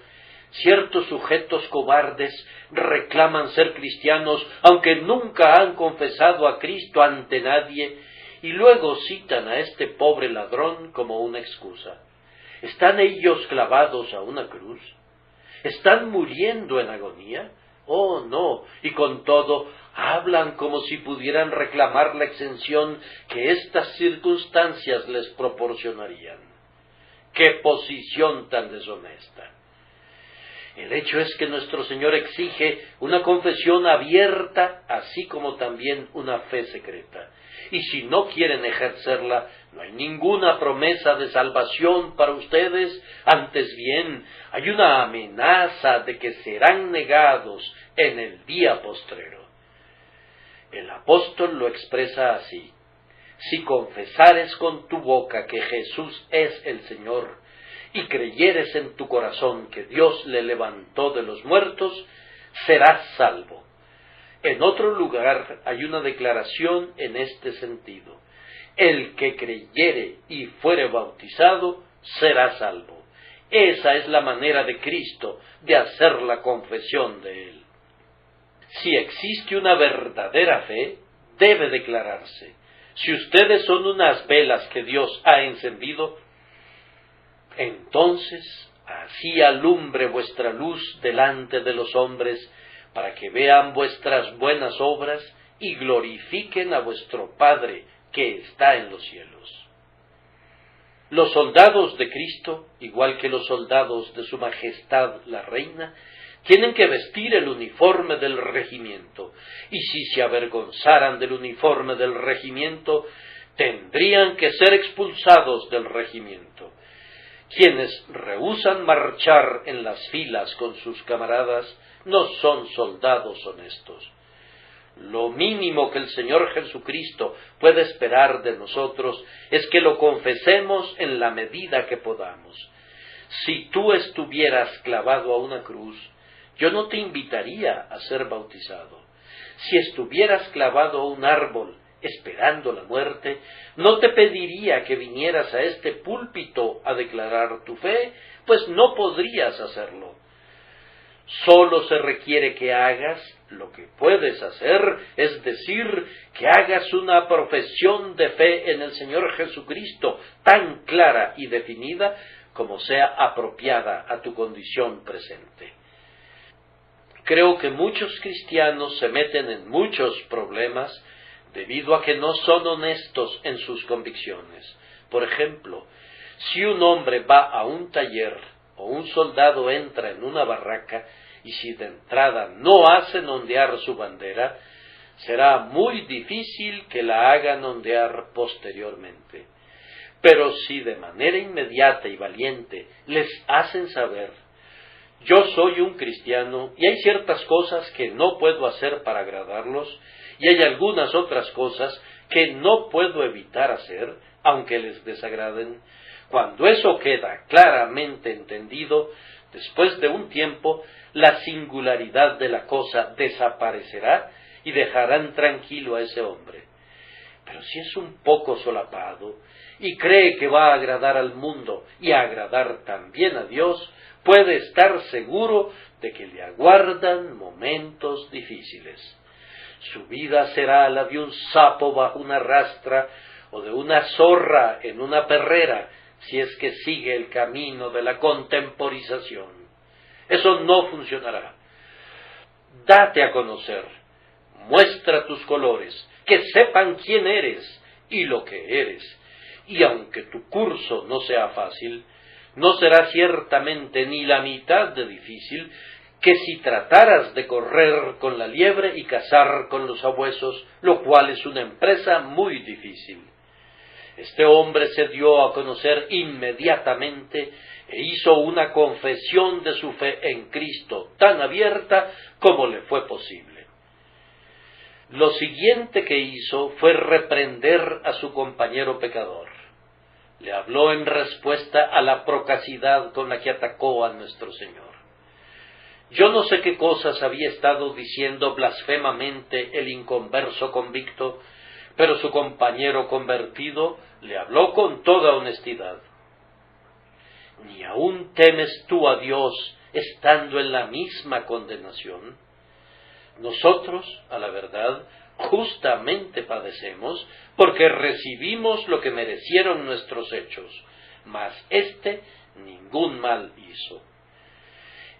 A: ciertos sujetos cobardes reclaman ser cristianos aunque nunca han confesado a Cristo ante nadie, y luego citan a este pobre ladrón como una excusa. ¿Están ellos clavados a una cruz? ¿Están muriendo en agonía? Oh, no, y con todo hablan como si pudieran reclamar la exención que estas circunstancias les proporcionarían. ¡Qué posición tan deshonesta! El hecho es que nuestro Señor exige una confesión abierta, así como también una fe secreta. Y si no quieren ejercerla, no hay ninguna promesa de salvación para ustedes, antes bien, hay una amenaza de que serán negados en el día postrero. El apóstol lo expresa así: si confesares con tu boca que Jesús es el Señor, y creyeres en tu corazón que Dios le levantó de los muertos, serás salvo. En otro lugar hay una declaración en este sentido: el que creyere y fuere bautizado será salvo. Esa es la manera de Cristo de hacer la confesión de Él. Si existe una verdadera fe, debe declararse. Si ustedes son unas velas que Dios ha encendido, entonces así alumbre vuestra luz delante de los hombres, para que vean vuestras buenas obras y glorifiquen a vuestro Padre que está en los cielos. Los soldados de Cristo, igual que los soldados de su Majestad la Reina, tienen que vestir el uniforme del regimiento, y si se avergonzaran del uniforme del regimiento, tendrían que ser expulsados del regimiento. Quienes rehúsan marchar en las filas con sus camaradas no son soldados honestos. Lo mínimo que el Señor Jesucristo puede esperar de nosotros es que lo confesemos en la medida que podamos. si tú estuvieras clavado a una cruz, yo no te invitaría a ser bautizado. Si estuvieras clavado a un árbol, esperando la muerte, no te pediría que vinieras a este púlpito a declarar tu fe, pues no podrías hacerlo. Solo se requiere que hagas lo que puedes hacer, es decir, que hagas una profesión de fe en el Señor Jesucristo tan clara y definida como sea apropiada a tu condición presente. Creo que muchos cristianos se meten en muchos problemas debido a que no son honestos en sus convicciones. Por ejemplo, si un hombre va a un taller o un soldado entra en una barraca y si de entrada no hacen ondear su bandera, será muy difícil que la hagan ondear posteriormente. Pero si de manera inmediata y valiente les hacen saber: yo soy un cristiano y hay ciertas cosas que no puedo hacer para agradarlos y hay algunas otras cosas que no puedo evitar hacer, aunque les desagraden. Cuando eso queda claramente entendido, después de un tiempo, la singularidad de la cosa desaparecerá y dejarán tranquilo a ese hombre. Pero si es un poco solapado y cree que va a agradar al mundo y a agradar también a Dios, puede estar seguro de que le aguardan momentos difíciles. Su vida será la de un sapo bajo una rastra o de una zorra en una perrera, si es que sigue el camino de la contemporización. Eso no funcionará. Date a conocer, muestra tus colores, que sepan quién eres y lo que eres, y aunque tu curso no sea fácil, no será ciertamente ni la mitad de difícil que si trataras de correr con la liebre y cazar con los sabuesos, lo cual es una empresa muy difícil. Este hombre se dio a conocer inmediatamente e hizo una confesión de su fe en Cristo tan abierta como le fue posible. Lo siguiente que hizo fue reprender a su compañero pecador. Le habló en respuesta a la procacidad con la que atacó a nuestro Señor. Yo no sé qué cosas había estado diciendo blasfemamente el inconverso convicto, pero su compañero convertido le habló con toda honestidad. ¿Ni aún temes tú a Dios estando en la misma condenación? Nosotros, a la verdad, justamente padecemos porque recibimos lo que merecieron nuestros hechos, mas éste ningún mal hizo.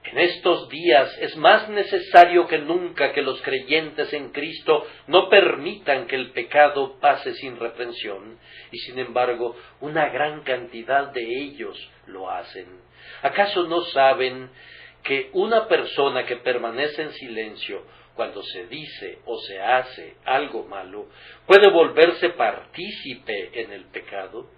A: En estos días es más necesario que nunca que los creyentes en Cristo no permitan que el pecado pase sin reprensión, y sin embargo una gran cantidad de ellos lo hacen. ¿Acaso no saben que una persona que permanece en silencio cuando se dice o se hace algo malo puede volverse partícipe en el pecado?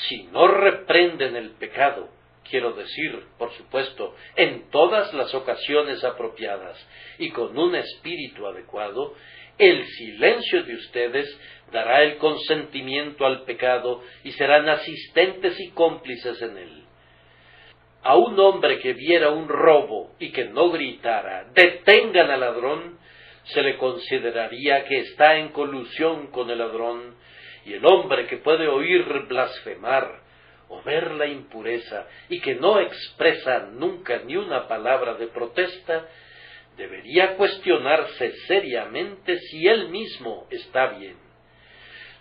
A: Si no reprenden el pecado, quiero decir, por supuesto, en todas las ocasiones apropiadas y con un espíritu adecuado, el silencio de ustedes dará el consentimiento al pecado y serán asistentes y cómplices en él. A un hombre que viera un robo y que no gritara «detengan al ladrón», se le consideraría que está en colusión con el ladrón, y el hombre que puede oír blasfemar o ver la impureza y que no expresa nunca ni una palabra de protesta, debería cuestionarse seriamente si él mismo está bien.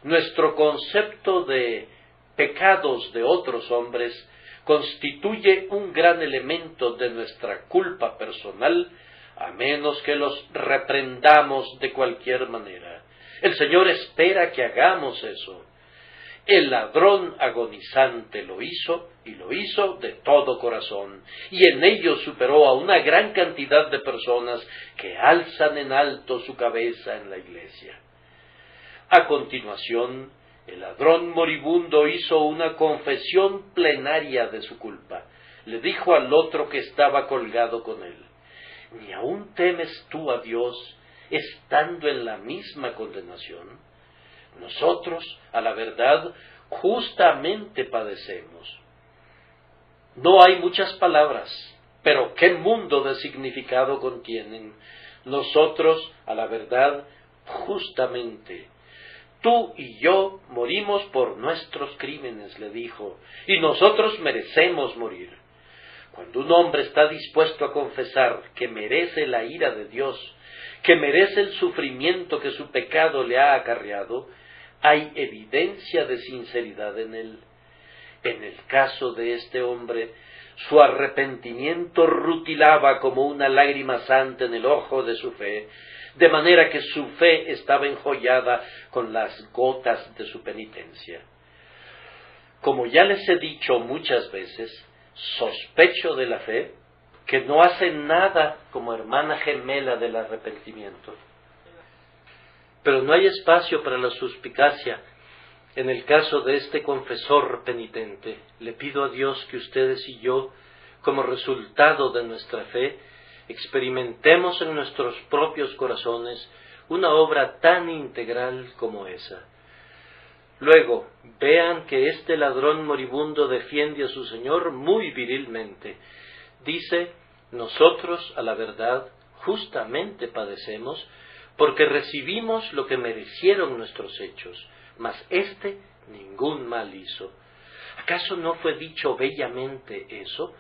A: Nuestro concepto de pecados de otros hombres constituye un gran elemento de nuestra culpa personal, a menos que los reprendamos de cualquier manera. El Señor espera que hagamos eso. El ladrón agonizante lo hizo, y lo hizo de todo corazón, y en ello superó a una gran cantidad de personas que alzan en alto su cabeza en la iglesia. A continuación, el ladrón moribundo hizo una confesión plenaria de su culpa. Le dijo al otro que estaba colgado con él: ¿ni aún temes tú a Dios estando en la misma condenación? Nosotros, a la verdad, justamente padecemos. No hay muchas palabras, pero qué mundo de significado contienen. Nosotros, a la verdad, justamente, tú y yo morimos por nuestros crímenes, le dijo, y nosotros merecemos morir. Cuando un hombre está dispuesto a confesar que merece la ira de Dios, que merece el sufrimiento que su pecado le ha acarreado, hay evidencia de sinceridad en él. En el caso de este hombre, su arrepentimiento rutilaba como una lágrima santa en el ojo de su fe, de manera que su fe estaba enjollada con las gotas de su penitencia. Como ya les he dicho muchas veces, sospecho de la fe, que no hace nada como hermana gemela del arrepentimiento. Pero no hay espacio para la suspicacia. En el caso de este confesor penitente, le pido a Dios que ustedes y yo, como resultado de nuestra fe, experimentemos en nuestros propios corazones una obra tan integral como esa. Luego, vean que este ladrón moribundo defiende a su Señor muy virilmente. Dice, nosotros, a la verdad, justamente padecemos, porque recibimos lo que merecieron nuestros hechos, mas éste ningún mal hizo. ¿Acaso no fue dicho bellamente eso?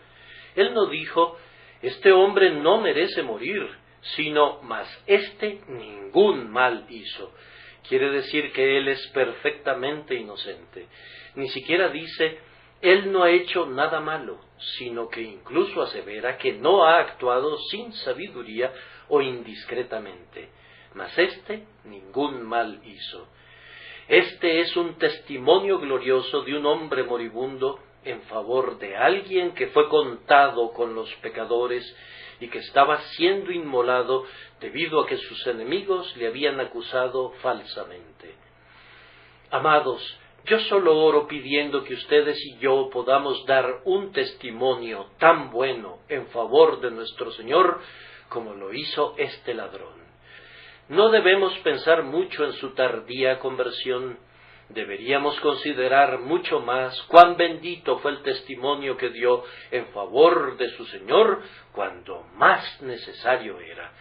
A: Él no dijo, este hombre no merece morir, sino, mas éste ningún mal hizo. Quiere decir que él es perfectamente inocente. Ni siquiera dice, él no ha hecho nada malo, sino que incluso asevera que no ha actuado sin sabiduría o indiscretamente. Mas éste ningún mal hizo. Este es un testimonio glorioso de un hombre moribundo en favor de alguien que fue contado con los pecadores y que estaba siendo inmolado debido a que sus enemigos le habían acusado falsamente. Amados, yo solo oro pidiendo que ustedes y yo podamos dar un testimonio tan bueno en favor de nuestro Señor como lo hizo este ladrón. No debemos pensar mucho en su tardía conversión. Deberíamos considerar mucho más cuán bendito fue el testimonio que dio en favor de su Señor cuando más necesario era.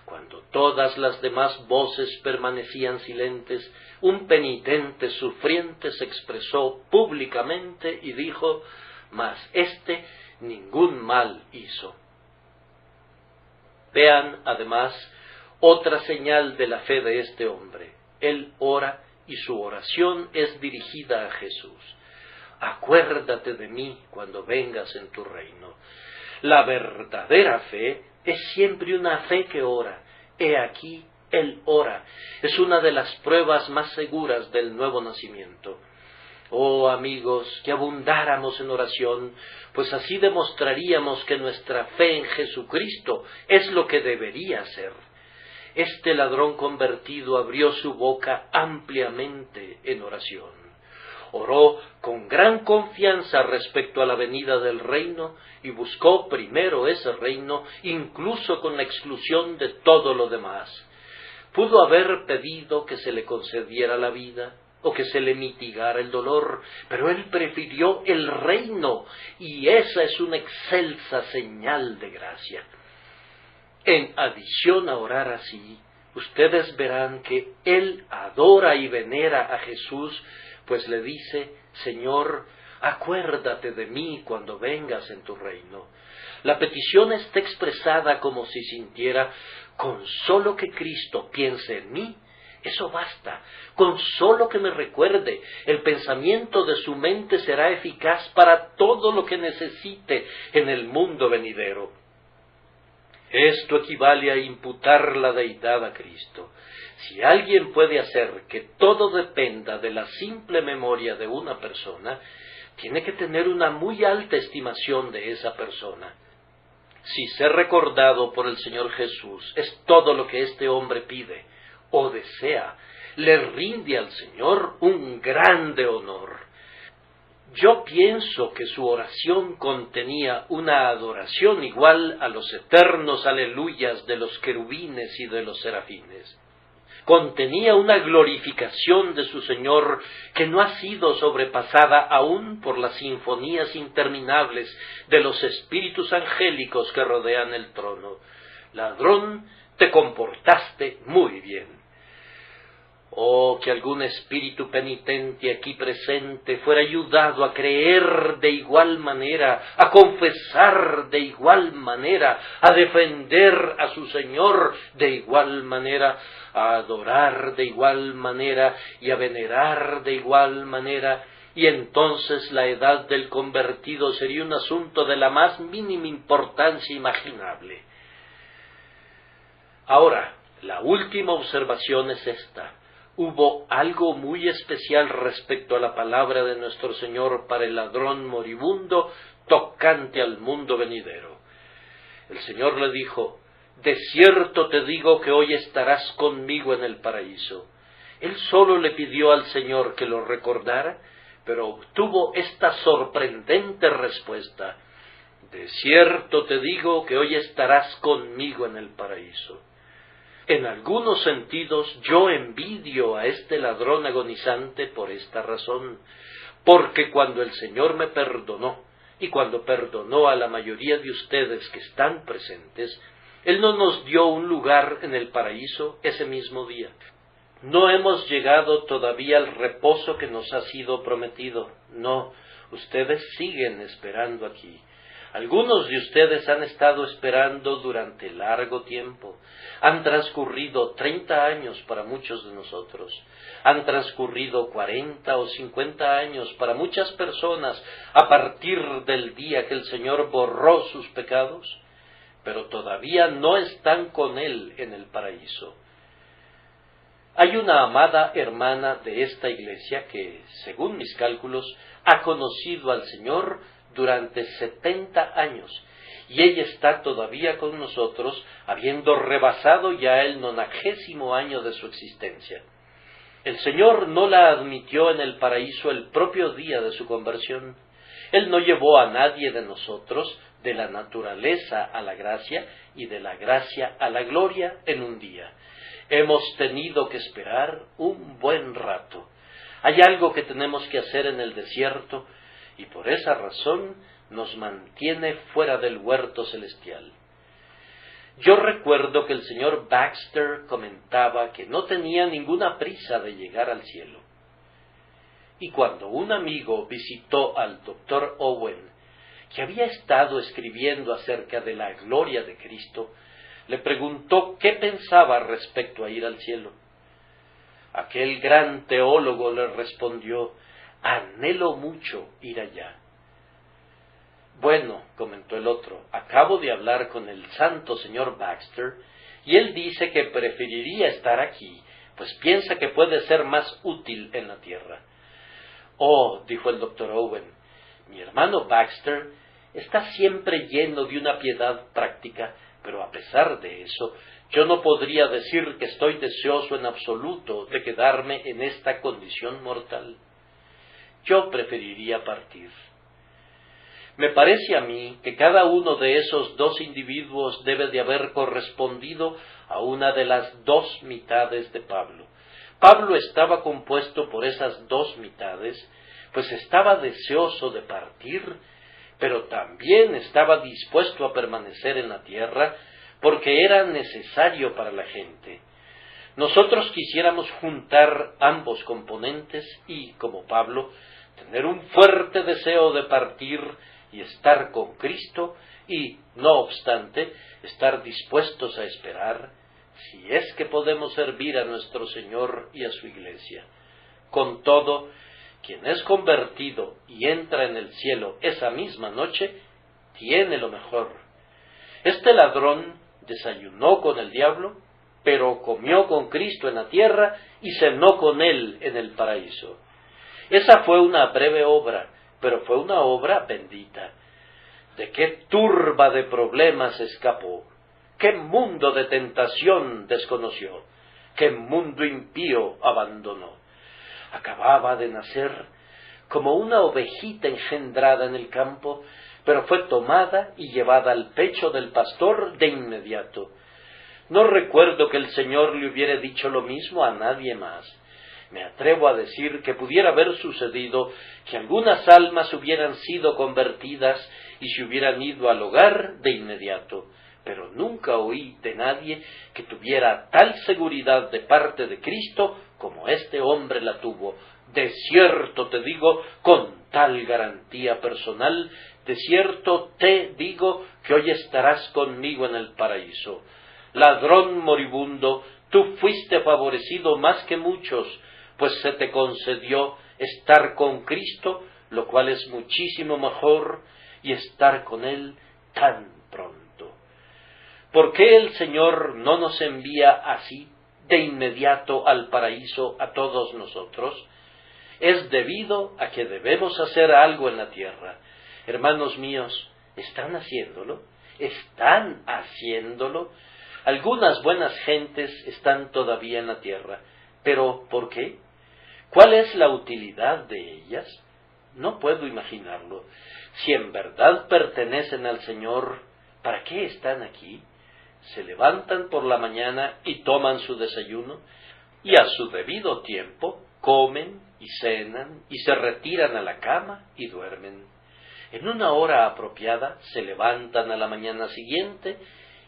A: Cuando todas las demás voces permanecían silentes, un penitente sufriente se expresó públicamente y dijo, mas éste ningún mal hizo. Vean, además, otra señal de la fe de este hombre. Él ora y su oración es dirigida a Jesús. Acuérdate de mí cuando vengas en tu reino. La verdadera fe es siempre una fe que ora. He aquí, él ora. Es una de las pruebas más seguras del nuevo nacimiento. Oh amigos, que abundáramos en oración, pues así demostraríamos que nuestra fe en Jesucristo es lo que debería ser. Este ladrón convertido abrió su boca ampliamente en oración. Oró con gran confianza respecto a la venida del reino y buscó primero ese reino, incluso con la exclusión de todo lo demás. Pudo haber pedido que se le concediera la vida o que se le mitigara el dolor, pero él prefirió el reino, y esa es una excelsa señal de gracia. En adición a orar así, ustedes verán que él adora y venera a Jesús, pues le dice, Señor, acuérdate de mí cuando vengas en tu reino. La petición está expresada como si sintiera, con solo que Cristo piense en mí, eso basta. Con solo que me recuerde, el pensamiento de su mente será eficaz para todo lo que necesite en el mundo venidero. Esto equivale a imputar la deidad a Cristo. Si alguien puede hacer que todo dependa de la simple memoria de una persona, tiene que tener una muy alta estimación de esa persona. Si ser recordado por el Señor Jesús es todo lo que este hombre pide o desea, le rinde al Señor un grande honor. Yo pienso que su oración contenía una adoración igual a los eternos aleluyas de los querubines y de los serafines. contenía una glorificación de su Señor que no ha sido sobrepasada aún por las sinfonías interminables de los espíritus angélicos que rodean el trono. Ladrón, te comportaste muy bien. Oh, que algún espíritu penitente aquí presente fuera ayudado a creer de igual manera, a confesar de igual manera, a defender a su Señor de igual manera, a adorar de igual manera y a venerar de igual manera, y entonces la edad del convertido sería un asunto de la más mínima importancia imaginable. Ahora, la última observación es esta. Hubo algo muy especial respecto a la palabra de nuestro Señor para el ladrón moribundo tocante al mundo venidero. El Señor le dijo: de cierto te digo que hoy estarás conmigo en el paraíso. Él solo le pidió al Señor que lo recordara, pero obtuvo esta sorprendente respuesta: de cierto te digo que hoy estarás conmigo en el paraíso. En algunos sentidos yo envidio a este ladrón agonizante por esta razón, porque cuando el Señor me perdonó, y cuando perdonó a la mayoría de ustedes que están presentes, Él no nos dio un lugar en el paraíso ese mismo día. No hemos llegado todavía al reposo que nos ha sido prometido. No, ustedes siguen esperando aquí. Algunos de ustedes han estado esperando durante largo tiempo. Han transcurrido 30 años para muchos de nosotros. Han transcurrido 40 o 50 años para muchas personas a partir del día que el Señor borró sus pecados, pero todavía no están con Él en el paraíso. Hay una amada hermana de esta iglesia que, según mis cálculos, ha conocido al Señor durante 70 años, y ella está todavía con nosotros, habiendo rebasado ya el 90º año de su existencia. El Señor no la admitió en el paraíso el propio día de su conversión. Él no llevó a nadie de nosotros de la naturaleza a la gracia y de la gracia a la gloria en un día. Hemos tenido que esperar un buen rato. Hay algo que tenemos que hacer en el desierto, y por esa razón nos mantiene fuera del huerto celestial. Yo recuerdo que el señor Baxter comentaba que no tenía ninguna prisa de llegar al cielo. Y cuando un amigo visitó al Dr. Owen, que había estado escribiendo acerca de la gloria de Cristo, le preguntó qué pensaba respecto a ir al cielo. Aquel gran teólogo le respondió: anhelo mucho ir allá. Bueno, comentó el otro, acabo de hablar con el santo señor Baxter, y él dice que preferiría estar aquí, pues piensa que puede ser más útil en la tierra. Oh, dijo el Dr. Owen, mi hermano Baxter está siempre lleno de una piedad práctica, pero a pesar de eso, yo no podría decir que estoy deseoso en absoluto de quedarme en esta condición mortal. Yo preferiría partir. Me parece a mí que cada uno de esos dos individuos debe de haber correspondido a una de las dos mitades de Pablo. Pablo estaba compuesto por esas dos mitades, pues estaba deseoso de partir, pero también estaba dispuesto a permanecer en la tierra porque era necesario para la gente. Nosotros quisiéramos juntar ambos componentes y, como Pablo, tener un fuerte deseo de partir y estar con Cristo y, no obstante, estar dispuestos a esperar, si es que podemos servir a nuestro Señor y a su Iglesia. Con todo, quien es convertido y entra en el cielo esa misma noche, tiene lo mejor. Este ladrón desayunó con el diablo, pero comió con Cristo en la tierra y cenó con Él en el paraíso. Esa fue una breve obra, pero fue una obra bendita. ¿De qué turba de problemas escapó? ¿Qué mundo de tentación desconoció? ¿Qué mundo impío abandonó? Acababa de nacer como una ovejita engendrada en el campo, pero fue tomada y llevada al pecho del pastor de inmediato. No recuerdo que el Señor le hubiera dicho lo mismo a nadie más. Me atrevo a decir que pudiera haber sucedido que algunas almas hubieran sido convertidas y se hubieran ido al hogar de inmediato, pero nunca oí de nadie que tuviera tal seguridad de parte de Cristo como este hombre la tuvo. De cierto te digo, con tal garantía personal, de cierto te digo que hoy estarás conmigo en el paraíso. Ladrón moribundo, tú fuiste favorecido más que muchos, pues se te concedió estar con Cristo, lo cual es muchísimo mejor, y estar con Él tan pronto. ¿Por qué el Señor no nos envía así, de inmediato al paraíso a todos nosotros? Es debido a que debemos hacer algo en la tierra. Hermanos míos, ¿están haciéndolo? ¿Están haciéndolo? Algunas buenas gentes están todavía en la tierra, pero ¿por qué? ¿Cuál es la utilidad de ellas? No puedo imaginarlo. Si en verdad pertenecen al Señor, ¿para qué están aquí? Se levantan por la mañana y toman su desayuno, y a su debido tiempo comen y cenan y se retiran a la cama y duermen. En una hora apropiada se levantan a la mañana siguiente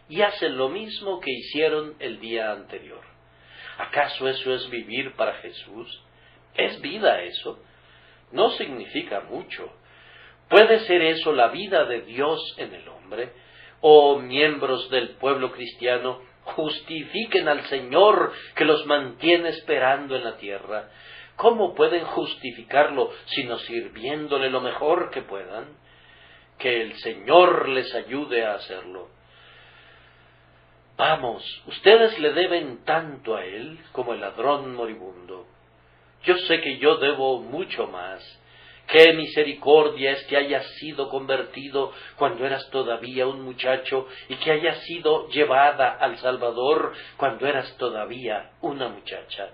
A: y hacen lo mismo que hicieron el día anterior. ¿Acaso eso es vivir para Jesús? ¿Es vida eso? No significa mucho. ¿Puede ser eso la vida de Dios en el hombre? Oh miembros del pueblo cristiano, justifiquen al Señor que los mantiene esperando en la tierra. ¿Cómo pueden justificarlo sino sirviéndole lo mejor que puedan? Que el Señor les ayude a hacerlo. Vamos, ustedes le deben tanto a Él como el ladrón moribundo. Yo sé que yo debo mucho más. Qué misericordia es que hayas sido convertido cuando eras todavía un muchacho y que hayas sido llevada al Salvador cuando eras todavía una muchacha.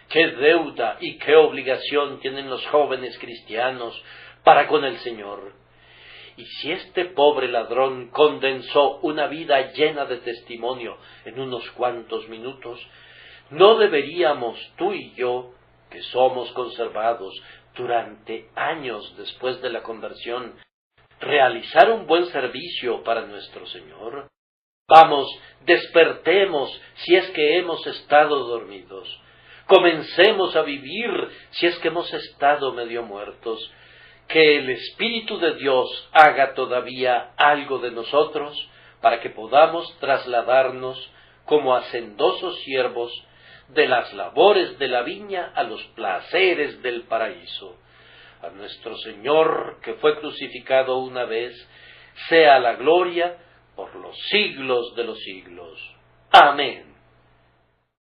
A: Qué deuda y qué obligación tienen los jóvenes cristianos para con el Señor. Y si este pobre ladrón condensó una vida llena de testimonio en unos cuantos minutos, ¿no deberíamos tú y yo, que somos conservados durante años después de la conversión, realizar un buen servicio para nuestro Señor? Vamos, despertemos si es que hemos estado dormidos. Comencemos a vivir si es que hemos estado medio muertos. Que el Espíritu de Dios haga todavía algo de nosotros para que podamos trasladarnos como hacendosos siervos de las labores de la viña a los placeres del paraíso. A nuestro Señor, que fue crucificado una vez, sea la gloria por los siglos de los siglos. Amén.